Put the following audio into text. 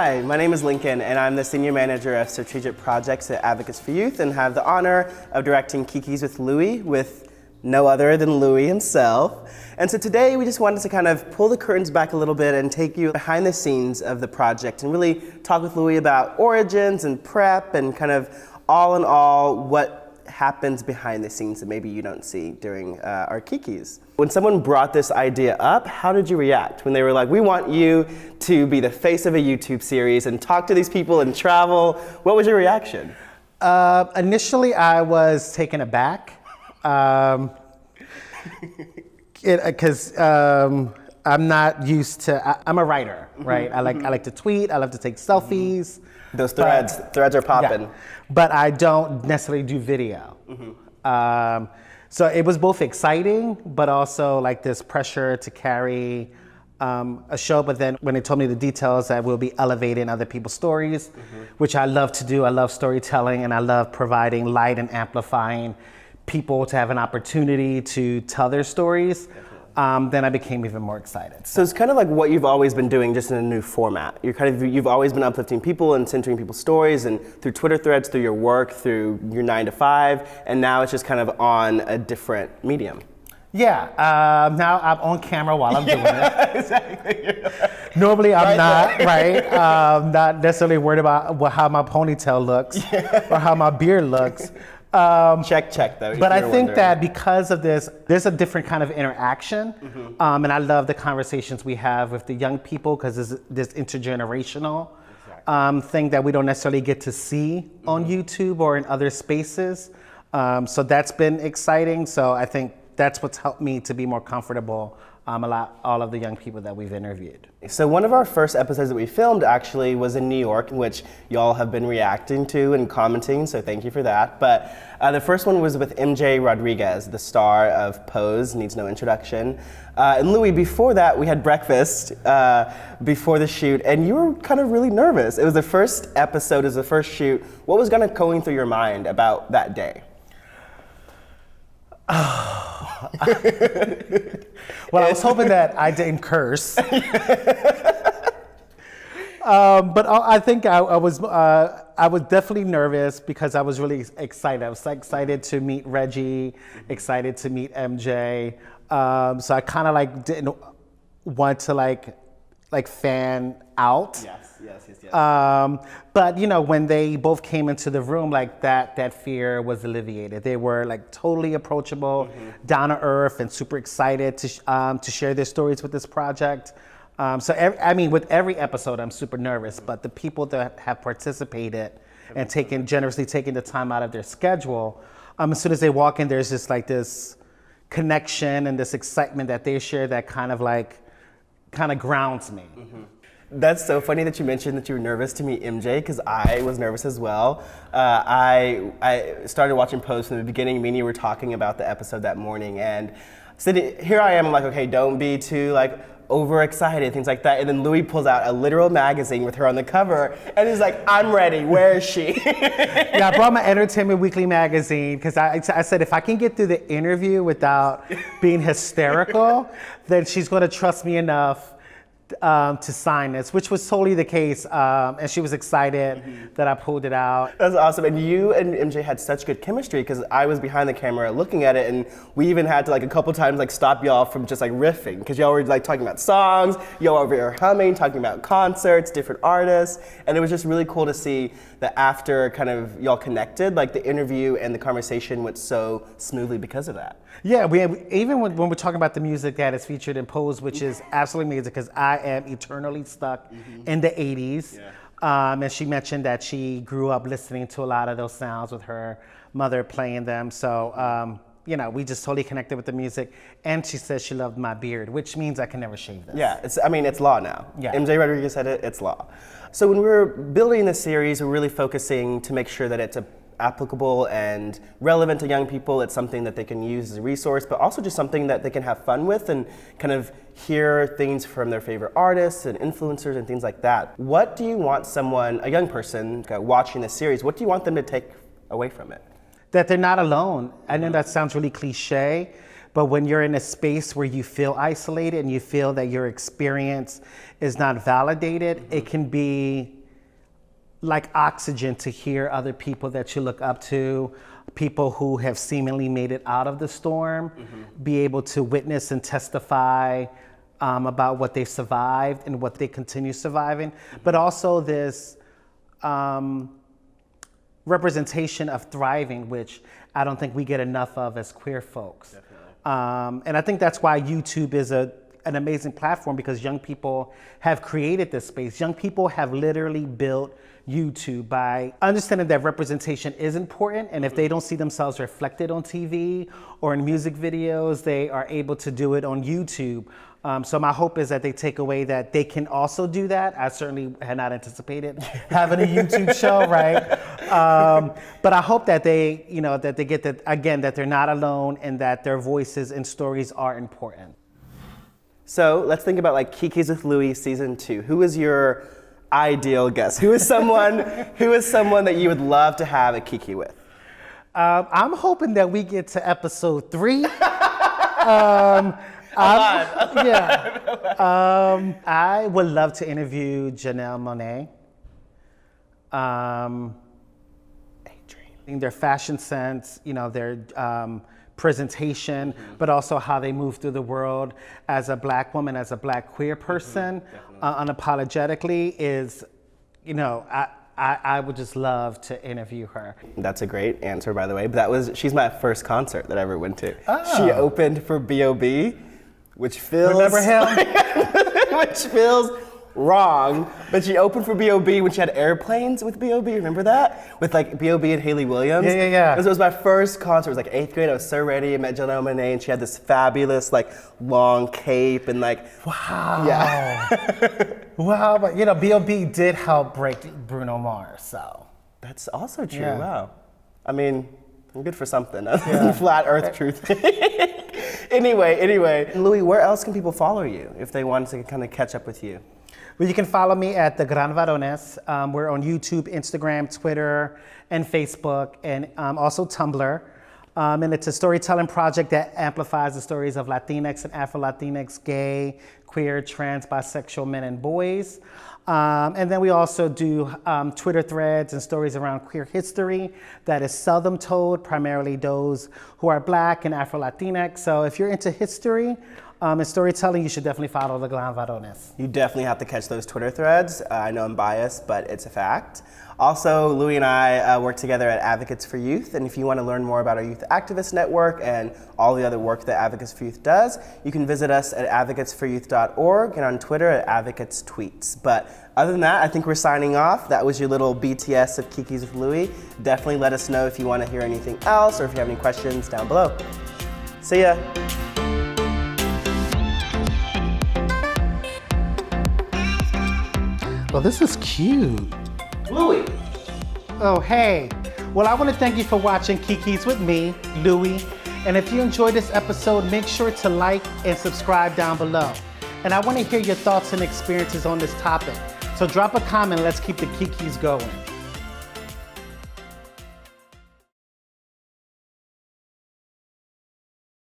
Hi, my name is Lincoln, and I'm the Senior Manager of Strategic Projects at Advocates for Youth, and have the honor of directing Kikis with Louie, with no other than Louie himself. And so today we just wanted to kind of pull the curtains back a little bit and take you behind the scenes of the project and really talk with Louie about origins and prep and kind of all in all what happens behind the scenes that maybe you don't see during our Kikis. When someone brought this idea up, how did you react? When they were like, we want you to be the face of a YouTube series and talk to these people and travel, what was your reaction? Initially, I was taken aback. Because I'm not used to, I'm a writer, right? I like to tweet, I love to take selfies. Those threads are popping. Yeah, but I don't necessarily do video. So it was both exciting, but also like this pressure to carry a show. But then when they told me the details that we'll be elevating other people's stories, which I love to do. I love storytelling and I love providing light and amplifying people to have an opportunity to tell their stories. Then I became even more excited. So it's kind of like what you've always been doing, just in a new format. You've always been uplifting people and centering people's stories, and through Twitter threads, through your work, through your 9 to 5, and now it's just kind of on a different medium. Yeah, now I'm on camera while I'm doing it. Exactly. Normally I'm not, right? Not necessarily worried about how my ponytail looks or how my beard looks. Check though. But I think that because of this, there's a different kind of interaction. And I love the conversations we have with the young people because there's this intergenerational thing that we don't necessarily get to see on YouTube or in other spaces. So that's been exciting. So I think that's what's helped me to be more comfortable all of the young people that we've interviewed. So one of our first episodes that we filmed actually was in New York, in which y'all have been reacting to and commenting, so thank you for that. But the first one was with MJ Rodriguez, the star of Pose, needs no introduction. And Louie, before that, we had breakfast before the shoot, and you were kind of really nervous. It was the first episode, it was the first shoot. What was kind of going through your mind about that day? Well, I was hoping that I didn't curse. But I think I was definitely nervous because I was really excited. I was excited to meet Reggie, excited to meet MJ. So I kind of like didn't want to like fan out. Yes. But you know, when they both came into the room, like that fear was alleviated. They were like totally approachable, down to earth, and super excited to share their stories with this project. So with every episode, I'm super nervous. But the people that have participated and generously taken the time out of their schedule, as soon as they walk in, there's just like this connection and this excitement that they share that kind of grounds me. That's so funny that you mentioned that you were nervous to meet MJ, because I was nervous as well. I started watching Pose from the beginning. Me and you were talking about the episode that morning, and here I am, I'm like, okay, don't be too like overexcited, things like that. And then Louie pulls out a literal magazine with her on the cover, and he's like, I'm ready, where is she? Yeah, I brought my Entertainment Weekly magazine because I said if I can get through the interview without being hysterical, then she's going to trust me enough to sign this, which was totally the case, and she was excited that I pulled it out. That's awesome. And you and MJ had such good chemistry, because I was behind the camera looking at it, and we even had to like a couple times like stop y'all from just like riffing, because y'all were like talking about songs, y'all over here humming, talking about concerts, different artists, and it was just really cool to see that after kind of y'all connected, like the interview and the conversation went so smoothly because of that. Yeah, even when we're talking about the music that is featured in Pose, which is absolutely amazing, because I am eternally stuck in the 80s. Yeah. And she mentioned that she grew up listening to a lot of those sounds with her mother playing them. So, we just totally connected with the music. And she says she loved my beard, which means I can never shave this. Yeah, it's law now. Yeah. MJ Rodriguez said it, it's law. So when we were building this series, we're really focusing to make sure that it's applicable and relevant to young people. It's something that they can use as a resource, but also just something that they can have fun with and kind of hear things from their favorite artists and influencers and things like that. What do you want a young person watching this series, what do you want them to take away from it? That they're not alone. I know that sounds really cliche, But when you're in a space where you feel isolated and you feel that your experience is not validated, it can be like oxygen to hear other people that you look up to, people who have seemingly made it out of the storm, be able to witness and testify about what they survived and what they continue surviving, but also this representation of thriving, which I don't think we get enough of as queer folks. And I think that's why YouTube is an amazing platform, because young people have created this space. Young people have literally built YouTube by understanding that representation is important, and if they don't see themselves reflected on TV or in music videos, they are able to do it on YouTube. So my hope is that they take away that they can also do that. I certainly had not anticipated having a YouTube show, right? But I hope that they, that they get that, again, that they're not alone and that their voices and stories are important. So let's think about like Kikis with Louie season 2. Who is your ideal guest? Who is someone that you would love to have a Kiki with? I'm hoping that we get to episode 3. I would love to interview Janelle Monáe. Their fashion sense, their presentation, but also how they move through the world as a Black woman, as a Black queer person, unapologetically is, I would just love to interview her. That's a great answer, by the way. But she's my first concert that I ever went to. Oh. She opened for B.O.B., which feels... Remember him? which feels wrong. But she opened for B.O.B. when she had airplanes with B.O.B. Remember that? With like B.O.B. and Haley Williams? Yeah. It was my first concert. It was like 8th grade. I was so ready. I met Janelle Monáe, and she had this fabulous like long cape and like... Wow. Yeah. Wow, but B.O.B. did help break Bruno Mars, so. That's also true, Yeah. Wow. I mean, I'm good for something. Flat Earth truth. Anyway, Louie, where else can people follow you if they want to kind of catch up with you? Well, you can follow me at The Gran Varones. We're on YouTube, Instagram, Twitter, and Facebook, and also Tumblr. And it's a storytelling project that amplifies the stories of Latinx and Afro-Latinx, gay, queer, trans, bisexual men and boys. And then we also do Twitter threads and stories around queer history that is seldom told, primarily those who are Black and Afro-Latinx. So if you're into history and storytelling, you should definitely follow The Gran Varones. You definitely have to catch those Twitter threads. I know I'm biased, but it's a fact. Also, Louie and I work together at Advocates for Youth, and if you want to learn more about our youth activist network and all the other work that Advocates for Youth does, you can visit us at advocatesforyouth.org and on Twitter at advocatestweets. But other than that, I think we're signing off. That was your little BTS of Kikis with Louie. Definitely let us know if you want to hear anything else or if you have any questions down below. See ya. Well, this is cute. Louie. Oh, hey. Well, I want to thank you for watching Kikis with me, Louie. And if you enjoyed this episode, make sure to like and subscribe down below. And I want to hear your thoughts and experiences on this topic. So drop a comment, let's keep the Kikis going.